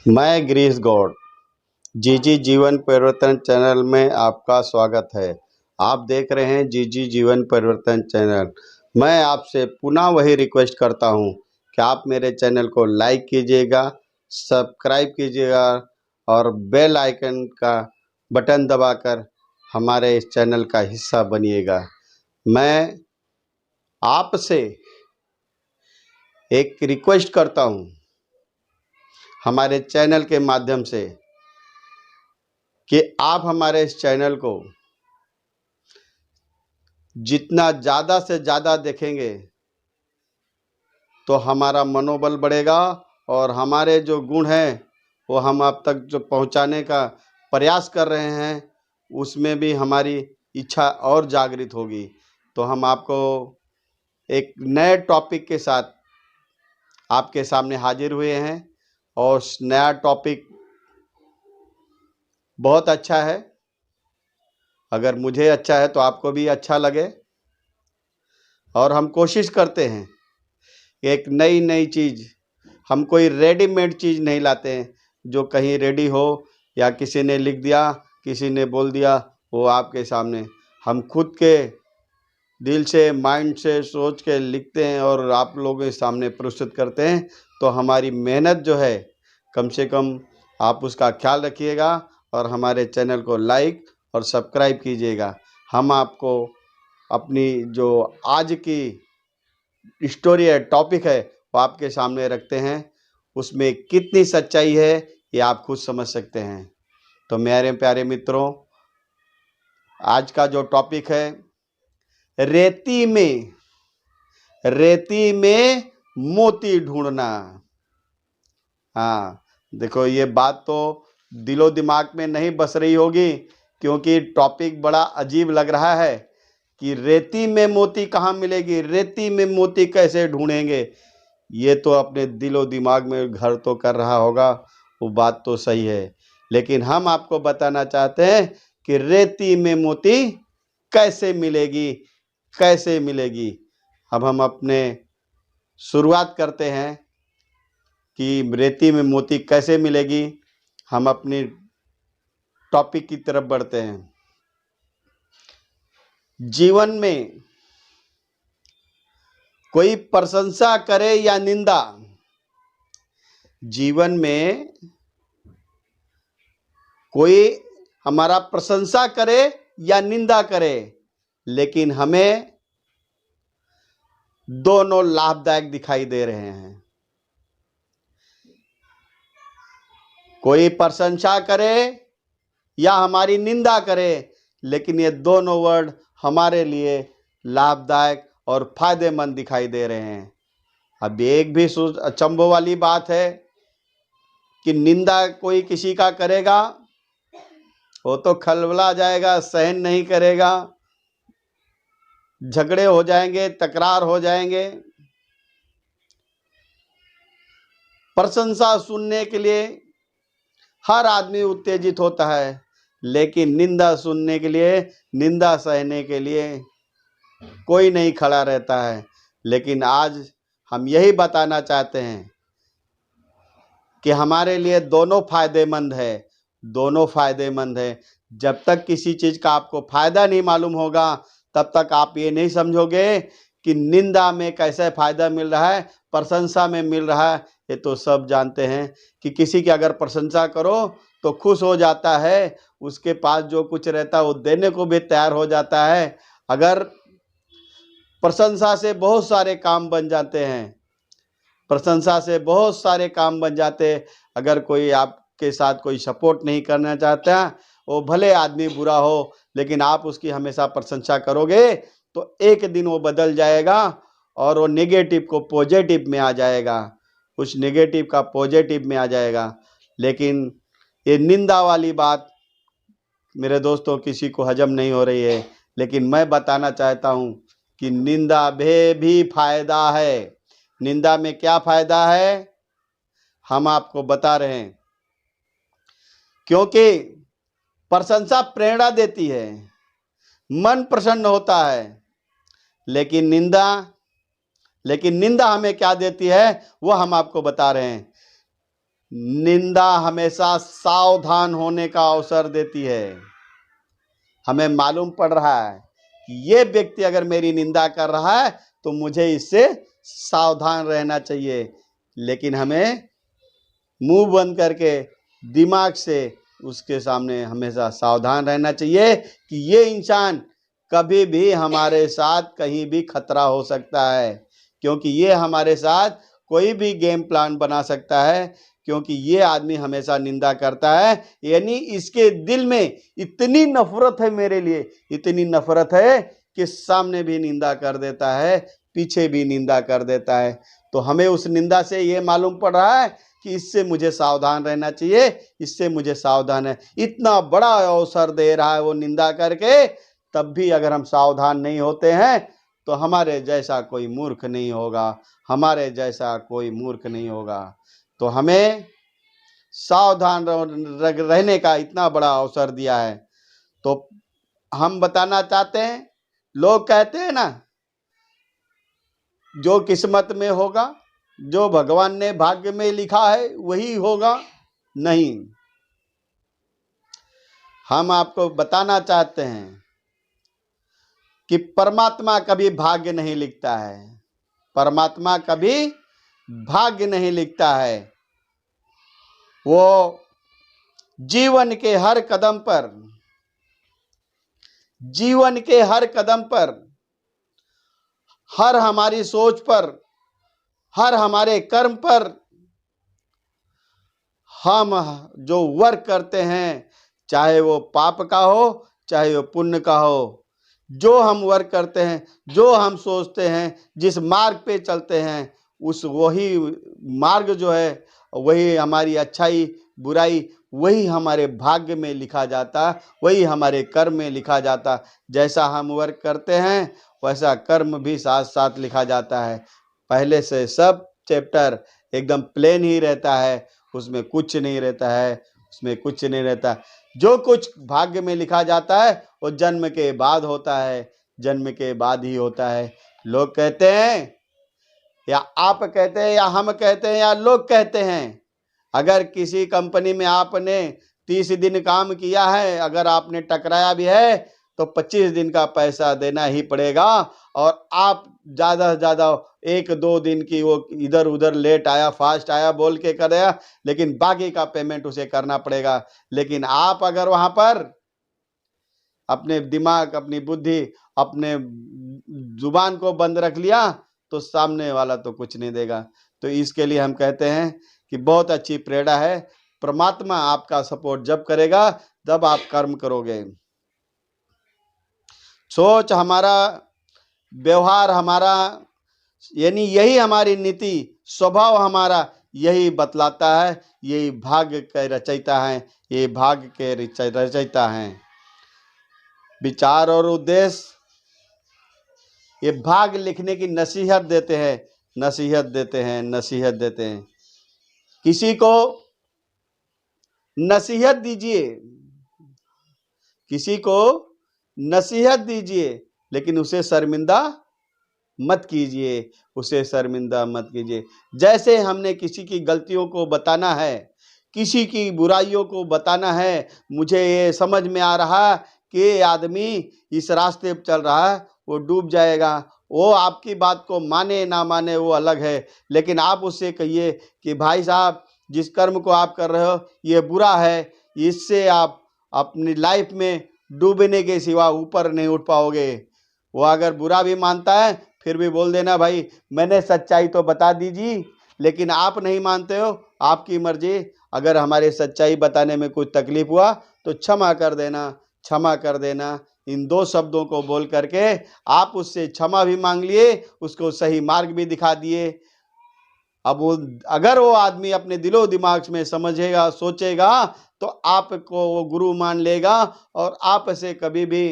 मैं गिरीश गौड़ जीजी जीवन परिवर्तन चैनल में आपका स्वागत है। आप देख रहे हैं जीजी जीवन परिवर्तन चैनल। मैं आपसे पुनः वही रिक्वेस्ट करता हूं कि आप मेरे चैनल को लाइक कीजिएगा, सब्सक्राइब कीजिएगा और बेल आइकन का बटन दबाकर हमारे इस चैनल का हिस्सा बनिएगा। मैं आपसे एक रिक्वेस्ट करता हूं हमारे चैनल के माध्यम से कि आप हमारे इस चैनल को जितना ज़्यादा से ज़्यादा देखेंगे तो हमारा मनोबल बढ़ेगा और हमारे जो गुण हैं वो हम आप तक जो पहुंचाने का प्रयास कर रहे हैं उसमें भी हमारी इच्छा और जागृत होगी। तो हम आपको एक नए टॉपिक के साथ आपके सामने हाजिर हुए हैं और नया टॉपिक बहुत अच्छा है। अगर मुझे अच्छा है तो आपको भी अच्छा लगे और हम कोशिश करते हैं एक नई चीज़, हम कोई रेडीमेड चीज़ नहीं लाते हैं जो कहीं रेडी हो या किसी ने लिख दिया, किसी ने बोल दिया, वो आपके सामने हम खुद के दिल से, माइंड से सोच के लिखते हैं और आप लोगों के सामने प्रस्तुत करते हैं। तो हमारी मेहनत जो है कम से कम आप उसका ख्याल रखिएगा और हमारे चैनल को लाइक और सब्सक्राइब कीजिएगा। हम आपको अपनी जो आज की स्टोरी है, टॉपिक है, वो आपके सामने रखते हैं। उसमें कितनी सच्चाई है ये आप खुद समझ सकते हैं। तो मेरे प्यारे मित्रों, आज का जो टॉपिक है रेती में मोती ढूंढना। हाँ, देखो ये बात तो दिलो दिमाग में नहीं बस रही होगी क्योंकि टॉपिक बड़ा अजीब लग रहा है कि रेती में मोती कहाँ मिलेगी, रेती में मोती कैसे ढूंढेंगे। ये तो अपने दिलो दिमाग में घर तो कर रहा होगा, वो बात तो सही है, लेकिन हम आपको बताना चाहते हैं कि रेती में मोती कैसे मिलेगी, कैसे मिलेगी। अब हम अपने शुरुआत करते हैं कि रेती में मोती कैसे मिलेगी। हम अपनी टॉपिक की तरफ बढ़ते हैं। जीवन में कोई प्रशंसा करे या निंदा, जीवन में कोई हमारा प्रशंसा करे या निंदा करे, लेकिन हमें दोनों लाभदायक दिखाई दे रहे हैं। कोई प्रशंसा करे या हमारी निंदा करे, लेकिन ये दोनों वर्ड हमारे लिए लाभदायक और फायदेमंद दिखाई दे रहे हैं। अब एक भी अचंभव वाली बात है कि निंदा कोई किसी का करेगा वो तो खलबला जाएगा, सहन नहीं करेगा, झगड़े हो जाएंगे, तकरार हो जाएंगे। प्रशंसा सुनने के लिए हर आदमी उत्तेजित होता है, लेकिन निंदा सुनने के लिए, निंदा सहने के लिए कोई नहीं खड़ा रहता है। लेकिन आज हम यही बताना चाहते हैं कि हमारे लिए दोनों फायदेमंद है, दोनों फायदेमंद है। जब तक किसी चीज़ का आपको फायदा नहीं मालूम होगा तब तक आप ये नहीं समझोगे कि निंदा में कैसे फायदा मिल रहा है, प्रशंसा में मिल रहा है। ये तो सब जानते हैं कि किसी की अगर प्रशंसा करो तो खुश हो जाता है, उसके पास जो कुछ रहता है वो देने को भी तैयार हो जाता है। अगर प्रशंसा से बहुत सारे काम बन जाते हैं, प्रशंसा से बहुत सारे काम बन जाते हैं। अगर कोई आपके साथ कोई सपोर्ट नहीं करना चाहता, वो भले आदमी बुरा हो, लेकिन आप उसकी हमेशा प्रशंसा करोगे तो एक दिन वो बदल जाएगा और वो नेगेटिव को पॉजिटिव में आ जाएगा, कुछ नेगेटिव का पॉजिटिव में आ जाएगा। लेकिन ये निंदा वाली बात मेरे दोस्तों किसी को हजम नहीं हो रही है। लेकिन मैं बताना चाहता हूँ कि निंदा में भी फायदा है। निंदा में क्या फायदा है हम आपको बता रहे हैं। क्योंकि प्रशंसा प्रेरणा देती है, मन प्रसन्न होता है, लेकिन निंदा हमें क्या देती है वो हम आपको बता रहे हैं। निंदा हमेशा सावधान होने का अवसर देती है। हमें मालूम पड़ रहा है कि ये व्यक्ति अगर मेरी निंदा कर रहा है तो मुझे इससे सावधान रहना चाहिए, लेकिन हमें मुंह बंद करके दिमाग से उसके सामने हमेशा सावधान रहना चाहिए कि ये इंसान कभी भी हमारे साथ कहीं भी खतरा हो सकता है, क्योंकि ये हमारे साथ कोई भी गेम प्लान बना सकता है, क्योंकि ये आदमी हमेशा निंदा करता है। यानी इसके दिल में इतनी नफरत है मेरे लिए, इतनी नफरत है कि सामने भी निंदा कर देता है, पीछे भी निंदा कर देता है। तो हमें उस निंदा से ये मालूम पड़ रहा है कि इससे मुझे सावधान रहना चाहिए, इससे मुझे सावधान है। इतना बड़ा अवसर दे रहा है वो निंदा करके, तब भी अगर हम सावधान नहीं होते हैं तो हमारे जैसा कोई मूर्ख नहीं होगा, हमारे जैसा कोई मूर्ख नहीं होगा। तो हमें सावधान रहने का इतना बड़ा अवसर दिया है। तो हम बताना चाहते हैं, लोग कहते हैं ना, जो किस्मत में होगा, जो भगवान ने भाग्य में लिखा है वही होगा। नहीं, हम आपको बताना चाहते हैं कि परमात्मा कभी भाग्य नहीं लिखता है। परमात्मा कभी भाग्य नहीं लिखता है। वो जीवन के हर कदम पर, जीवन के हर कदम पर, हर हमारी सोच पर, हर हमारे कर्म पर हम जो वर्क करते हैं, चाहे वो पाप का हो चाहे वो पुण्य का हो, जो हम वर्क करते हैं, जो हम सोचते हैं, जिस मार्ग पे चलते हैं, उस वही मार्ग जो है, वही हमारी अच्छाई बुराई, वही हमारे भाग्य में लिखा जाता, वही हमारे कर्म में लिखा जाता। जैसा हम वर्क करते हैं वैसा कर्म भी साथ साथ लिखा जाता है। पहले से सब चैप्टर एकदम प्लेन ही रहता है, उसमें कुछ नहीं रहता है, उसमें कुछ नहीं रहता। जो कुछ भाग्य में लिखा जाता है वो जन्म के बाद होता है, जन्म के बाद ही होता है। लोग कहते हैं, या आप कहते हैं, या हम कहते हैं, या लोग कहते हैं, अगर किसी कंपनी में आपने 30 दिन काम किया है, अगर आपने टकराया भी है तो 25 दिन का पैसा देना ही पड़ेगा। और आप ज़्यादा से ज़्यादा 1-2 दिन की वो इधर उधर लेट आया फास्ट आया बोल के कर दिया, लेकिन बाकी का पेमेंट उसे करना पड़ेगा। लेकिन आप अगर वहाँ पर अपने दिमाग, अपनी बुद्धि, अपने जुबान को बंद रख लिया तो सामने वाला तो कुछ नहीं देगा। तो इसके लिए हम कहते हैं कि बहुत अच्छी प्रेरणा है। परमात्मा आपका सपोर्ट जब करेगा तब आप कर्म करोगे। सोच हमारा, व्यवहार हमारा, यानी यही हमारी नीति, स्वभाव हमारा यही बतलाता है। यही भाग्य के रचयिता है, ये भाग्य के रचयिता हैं। विचार और उद्देश्य ये भाग्य लिखने की नसीहत देते हैं, नसीहत देते हैं, नसीहत देते हैं। किसी को नसीहत दीजिए, किसी को नसीहत दीजिए, लेकिन उसे शर्मिंदा मत कीजिए, उसे शर्मिंदा मत कीजिए। जैसे हमने किसी की गलतियों को बताना है, किसी की बुराइयों को बताना है, मुझे ये समझ में आ रहा कि ये आदमी इस रास्ते पर चल रहा है, वो डूब जाएगा। वो आपकी बात को माने ना माने वो अलग है, लेकिन आप उससे कहिए कि भाई साहब, जिस कर्म को आप कर रहे हो ये बुरा है, इससे आप अपनी लाइफ में डूबने के सिवा ऊपर नहीं उठ पाओगे। वो अगर बुरा भी मानता है फिर भी बोल देना, भाई मैंने सच्चाई तो बता दीजिए, लेकिन आप नहीं मानते हो, आपकी मर्जी। अगर हमारे सच्चाई बताने में कुछ तकलीफ हुआ तो क्षमा कर देना, क्षमा कर देना। इन 2 शब्दों को बोल करके आप उससे क्षमा भी मांग लिए, उसको सही मार्ग भी दिखा दिए। अब वो, अगर वो आदमी अपने दिलो दिमाग में समझेगा, सोचेगा, तो आपको वो गुरु मान लेगा और आप से कभी भी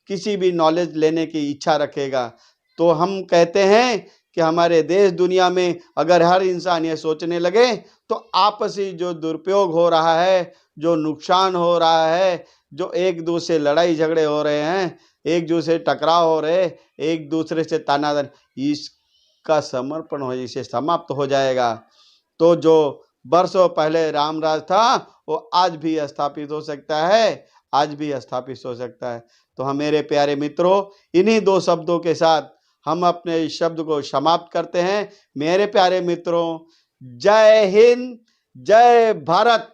किसी भी नॉलेज लेने की इच्छा रखेगा। तो हम कहते हैं कि हमारे देश दुनिया में अगर हर इंसान ये सोचने लगे तो आपसी जो दुरुपयोग हो रहा है, जो नुकसान हो रहा है, जो एक दूसरे लड़ाई झगड़े हो रहे हैं, एक दूसरे टकराव हो रहे, एक दूसरे से तानातनी, इसका समर्पण हो, इसे समाप्त हो जाएगा। तो जो वर्षों पहले रामराज था वो आज भी स्थापित हो सकता है, आज भी स्थापित हो सकता है। तो हम मेरे प्यारे मित्रों, इन्हीं दो शब्दों के साथ हम अपने इस शब्द को समाप्त करते हैं। मेरे प्यारे मित्रों, जय हिंद, जय भारत।